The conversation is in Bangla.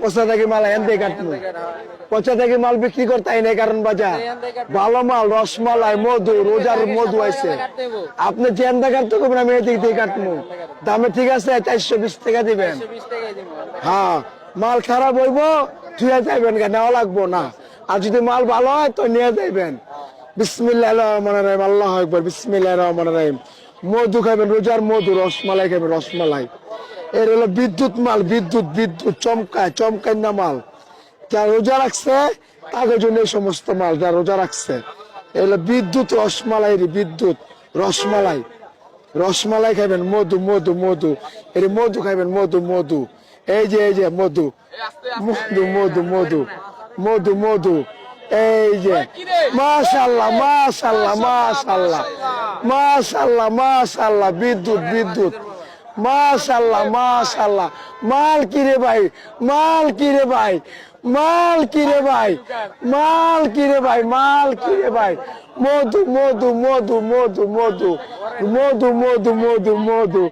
পচা থাকি মাল এন দিয়ে কাটবো, পচা থাকি মাল বিক্রি করতে নাই, কারণ বাজার ভালো মাল রসমালাই মধু রোজার মধু আছে, আপনি জেন কাটতে করবেন, আমি এদিক দিয়ে কাটবো, দামে ঠিক আছে 420 টাকা দিবেন। হ্যাঁ মাল খারাপ হইব ধুয়ে যাইবেন, নেওয়া লাগবো না, আর যদি মাল ভালো হয় তো নিয়ে যাইবেন। বিসমিল্লাহির রহমানির রহিম, আল্লাহু আকবার, বিসমিল্লাহির রহমানির রহিম। মধু খাবেন, রোজার মধু, রসমালাই খাবেন, রসমালাই। এর হলো বিদ্যুৎ মাল, বিদ্যুৎ বিদ্যুৎ চমকায় চমকায় না মাল, যারা রোজা রাখছে তাদের জন্য এই সমস্ত মাল, যারা রোজা রাখছে এগুলো বিদ্যুৎ রসমালাই, বিদ্যুৎ রসমালাই, রসমালাই খাবেন, মধু মধু মধু, এর মধু খাবেন, মধু মধু, এই যে মধু মধু মধু মধু মধু মধু, এই যে মাশাআল্লাহ মাশাআল্লাহ মাশাআল্লাহ মাশাআল্লাহ মাশাআল্লাহ, বিদ্যুৎ বিদ্যুৎ, মাশাআল্লাহ মাশাআল্লাহ। মাল কিরে ভাই, মাল কিরে ভাই, মাল কিরে ভাই, মাল কিরে ভাই, মাল কিরে ভাই, মধু মধু মধু মধু মধু মধু মধু মধু মধু।